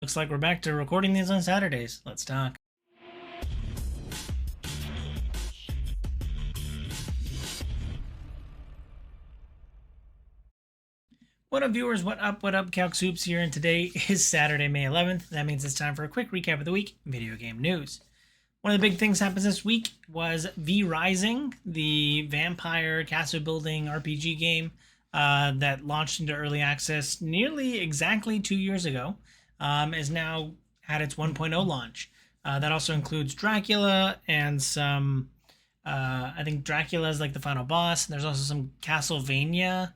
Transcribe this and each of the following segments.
Looks like we're back to recording these on Saturdays. Let's talk. What up, viewers? What up? What up? Calc Soups here, and today is Saturday, May 11th. That means it's time for a quick recap of the week in video game news. One of the big things happens this week was V Rising, the vampire castle building RPG game that launched into early access nearly exactly 2 years ago, is now at its 1.0 launch. That also includes Dracula and some, I think Dracula is like the final boss. There's also some Castlevania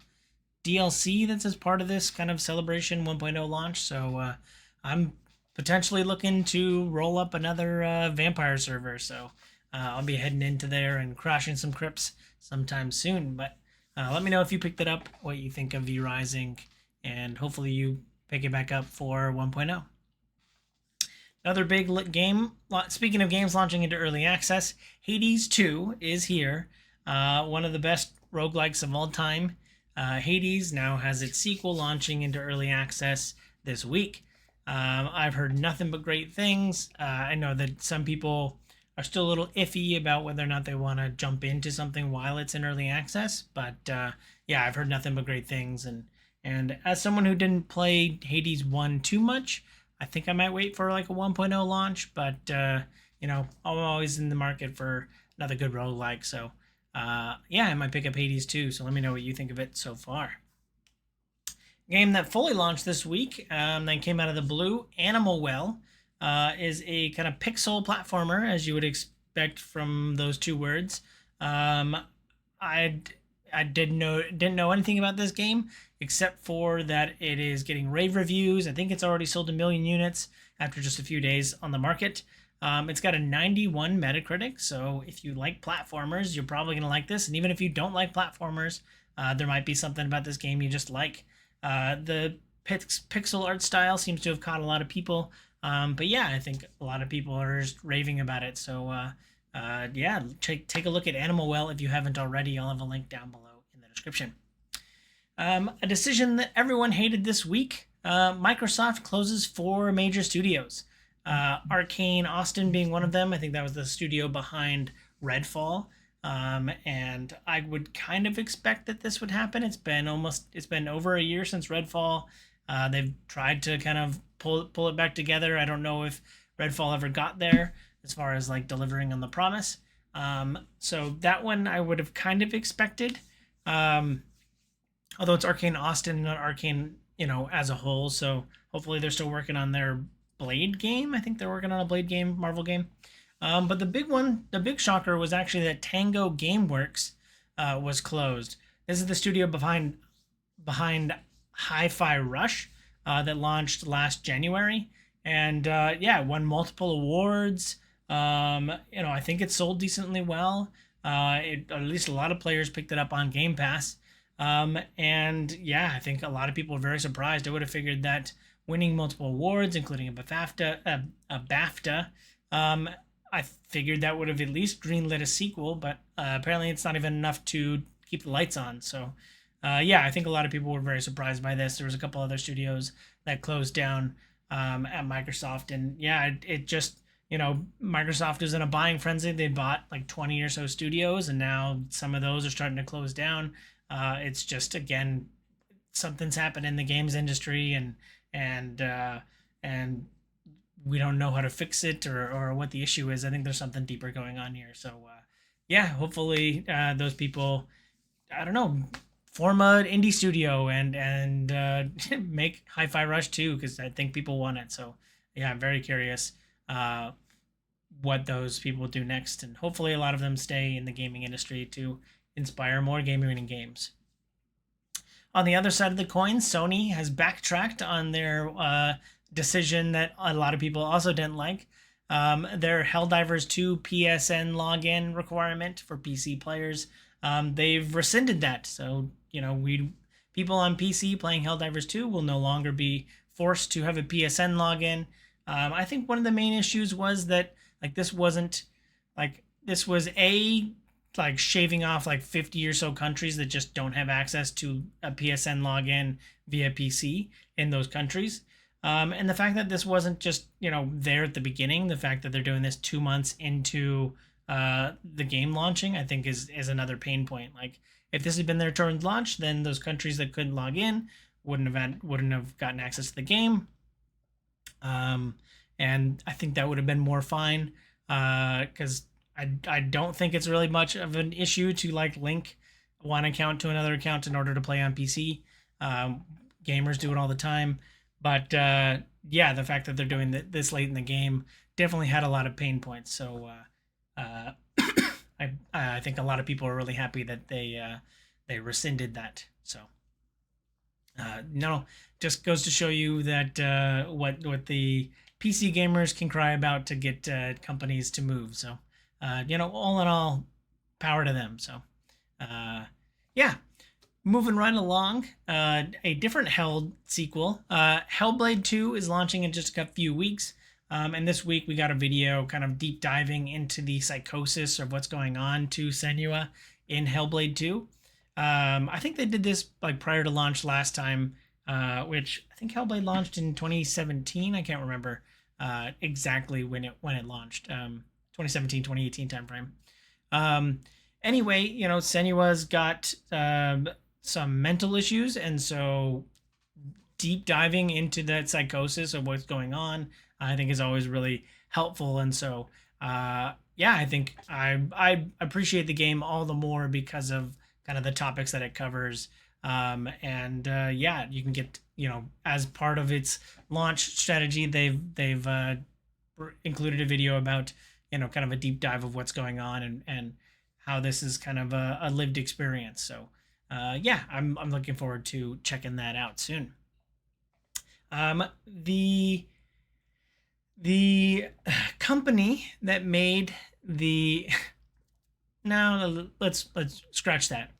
DLC that's as part of this kind of Celebration 1.0 launch. So I'm potentially looking to roll up another vampire server. So I'll be heading into there and crashing some crypts sometime soon. But let me know if you picked it up, what you think of V Rising, and hopefully you pick it back up for 1.0. Another big game, speaking of games launching into early access, Hades 2 is here. One of the best roguelikes of all time. Hades now has its sequel launching into early access this week. I've heard nothing but great things. I know that some people are still a little iffy about whether or not they want to jump into something while it's in early access, but yeah, I've heard nothing but great things. And as someone who didn't play Hades 1 too much, I think I might wait for like a 1.0 launch, but you know, I'm always in the market for another good roguelike, so yeah, I might pick up Hades too, so let me know what you think of it so far. Game that fully launched this week, that came out of the blue, Animal Well, is a kind of pixel platformer, as you would expect from those two words. I didn't know anything about this game except for that it is getting rave reviews. I think it's already sold 1 million units after just a few days on the market. It's got a 91 Metacritic, so if you like platformers, you're probably going to like this. And even if you don't like platformers, there might be something about this game you just like. The pixel art style seems to have caught a lot of people, but yeah, I think a lot of people are just raving about it. So yeah, take a look at Animal Well if you haven't already. I'll have a link down below in the description. A decision that everyone hated this week. Microsoft closes 4 major studios. Arcane Austin being one of them. I think that was the studio behind Redfall. And I would kind of expect that this would happen. It's been over a year since Redfall. They've tried to kind of pull it back together. I don't know if Redfall ever got there as far as like delivering on the promise. So that one I would have kind of expected. Although it's Arcane Austin, not Arcane, you know, as a whole. So hopefully they're still working on their Blade game. I think they're working on a Blade game, Marvel game. But the big shocker was actually that Tango Gameworks was closed. This is the studio behind Hi-Fi Rush that launched last January, and yeah, won multiple awards. You know, I think it sold decently well. At least a lot of players picked it up on Game Pass. And yeah, I think a lot of people were very surprised. I would have figured that winning multiple awards, including a BAFTA, I figured that would have at least greenlit a sequel, but apparently it's not even enough to keep the lights on. So yeah, I think a lot of people were very surprised by this. There was a couple other studios that closed down at Microsoft, and yeah, it just, you know, Microsoft is in a buying frenzy. They bought like 20 or so studios, and now some of those are starting to close down. It's just, again, something's happened in the games industry, and we don't know how to fix it or what the issue is. I think there's something deeper going on here. So yeah, hopefully those people, I don't know, form an indie studio and make Hi-Fi Rush 2, because I think people want it. So yeah, I'm very curious what those people do next, and hopefully a lot of them stay in the gaming industry to inspire more gaming and games. On the other side of the coin, Sony has backtracked on their decision that a lot of people also didn't like. Their Helldivers 2 PSN login requirement for PC players. They've rescinded that. So, you know, people on PC playing Helldivers 2 will no longer be forced to have a PSN login. I think one of the main issues was that this was shaving off like 50 or so countries that just don't have access to a PSN login via PC in those countries. And the fact that this wasn't just, there at the beginning, the fact that they're doing this 2 months into the game launching, I think is another pain point. Like, if this had been their turn launch, then those countries that couldn't log in wouldn't have gotten access to the game. And I think that would have been more fine, because I don't think it's really much of an issue to like link one account to another account in order to play on PC. Gamers do it all the time, but yeah, the fact that they're doing this late in the game definitely had a lot of pain points. So I think a lot of people are really happy that they rescinded that. So no, just goes to show you that what the PC gamers can cry about to get companies to move. So all in all, power to them. So yeah. Moving right along, a different Hell sequel. Hellblade 2 is launching in just a few weeks. And this week we got a video kind of deep diving into the psychosis of what's going on to Senua in Hellblade 2. I think they did this like prior to launch last time, which I think Hellblade launched in 2017. I can't remember exactly when it launched. 2017, 2018 timeframe. Anyway, Senua's got some mental issues, and so deep diving into that psychosis of what's going on, I think is always really helpful. And so yeah, I think I appreciate the game all the more because of kind of the topics that it covers. And yeah, you can get, as part of its launch strategy, they've included a video about, kind of a deep dive of what's going on and how this is kind of a lived experience. So yeah, I'm looking forward to checking that out soon. The company that made the now let's scratch that.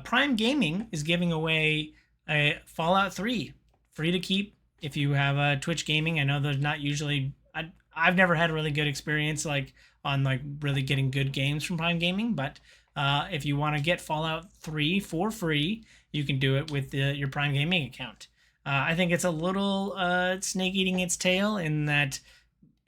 Prime Gaming is giving away a Fallout 3 free to keep if you have a Twitch Gaming. I know there's not usually. I've never had a really good experience on really getting good games from Prime Gaming, but if you want to get Fallout 3 for free, you can do it with your Prime Gaming account. I think it's a little snake eating its tail in that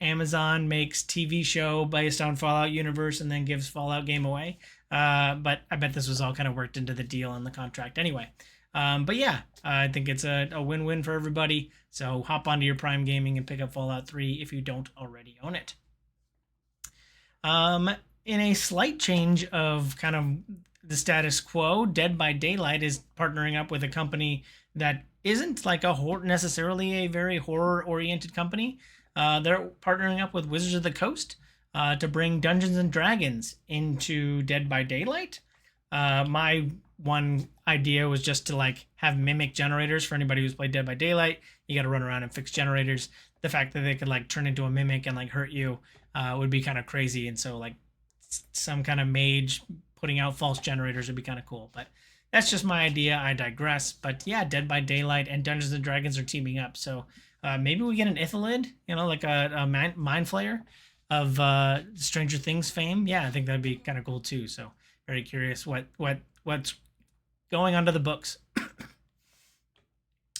Amazon makes TV show based on Fallout universe and then gives Fallout game away. But I bet this was all kind of worked into the deal in the contract anyway. But yeah, I think it's a win-win for everybody. So hop onto your Prime Gaming and pick up Fallout 3 if you don't already own it. In a slight change of kind of the status quo, Dead by Daylight is partnering up with a company that isn't like necessarily a very horror-oriented company. They're partnering up with Wizards of the Coast to bring Dungeons and Dragons into Dead by Daylight. My one idea was just to have mimic generators for anybody who's played Dead by Daylight. You got to run around and fix generators. The fact that they could turn into a mimic and hurt you would be kind of crazy. And so some kind of mage putting out false generators would be kind of cool. But that's just my idea. I digress. But yeah, Dead by Daylight and Dungeons and Dragons are teaming up. So maybe we get an Ithalid, a mind flayer of Stranger Things fame. Yeah, I think that'd be kind of cool too. So very curious what's going onto the books.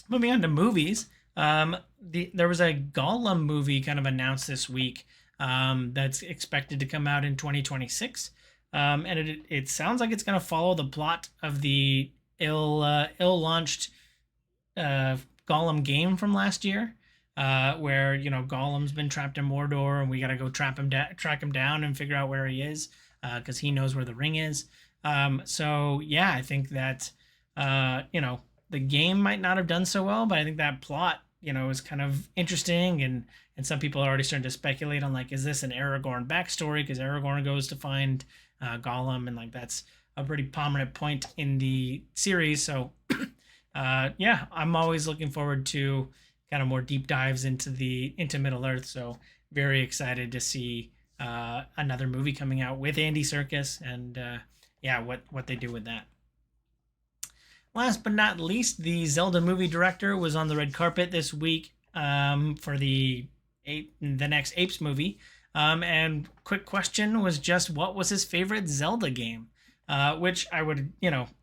Moving on to movies, there was a Gollum movie kind of announced this week that's expected to come out in 2026. And it sounds like it's going to follow the plot of the ill-launched Gollum game from last year, where Gollum's been trapped in Mordor, and we got to go track him down and figure out where he is, because he knows where the ring is. So yeah, I think that the game might not have done so well, but I think that plot is kind of interesting, and some people are already starting to speculate on is this an Aragorn backstory, because Aragorn goes to find Gollum, and that's a pretty prominent point in the series. So yeah, I'm always looking forward to kind of more deep dives into Middle Earth. So very excited to see another movie coming out with Andy Serkis, and yeah, what they do with that. Last but not least, the Zelda movie director was on the red carpet this week for the next Apes movie. And quick question was just, what was his favorite Zelda game? Which I would,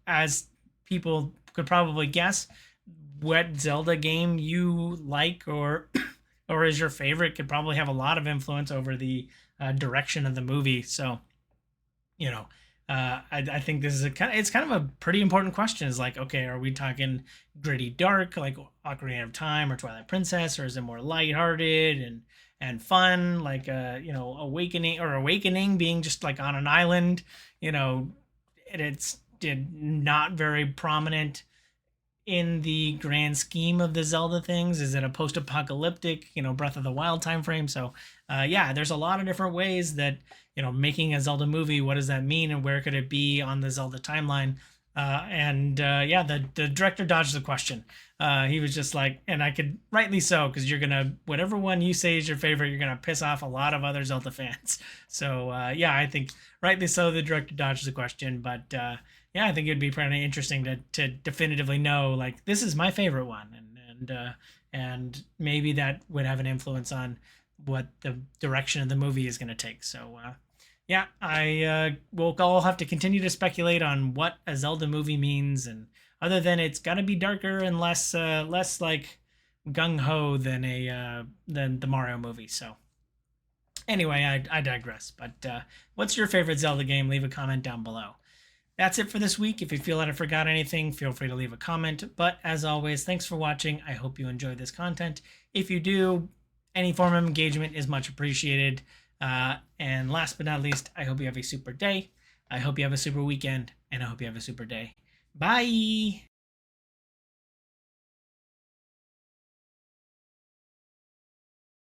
as people could probably guess, what Zelda game you like or or is your favorite could probably have a lot of influence over the direction of the movie. So, you know, I think this is it's kind of a pretty important question. Is like, okay, are we talking gritty, dark, like Ocarina of Time or Twilight Princess, or is it more lighthearted and fun, like Awakening being just like on an island, you know, it's did not very prominent in the grand scheme of the Zelda things? Is it a post-apocalyptic, Breath of the Wild time frame? So, yeah, there's a lot of different ways that making a Zelda movie. What does that mean, and where could it be on the Zelda timeline? Yeah, the director dodged the question. He was just like, and I could rightly so, because you're gonna whatever one you say is your favorite, you're gonna piss off a lot of other Zelda fans. So yeah, I think rightly so the director dodged the question, but yeah, I think it'd be pretty interesting to definitively know like this is my favorite one, and maybe that would have an influence on what the direction of the movie is going to take. So yeah, I we'll all have to continue to speculate on what a Zelda movie means, and other than it's got to be darker and less like gung ho than the Mario movie. So anyway, I digress. But what's your favorite Zelda game? Leave a comment down below. That's it for this week. If you feel that I forgot anything, feel free to leave a comment. But as always, thanks for watching. I hope you enjoyed this content. If you do, any form of engagement is much appreciated. And last but not least, I hope you have a super day. I hope you have a super weekend. And I hope you have a super day. Bye.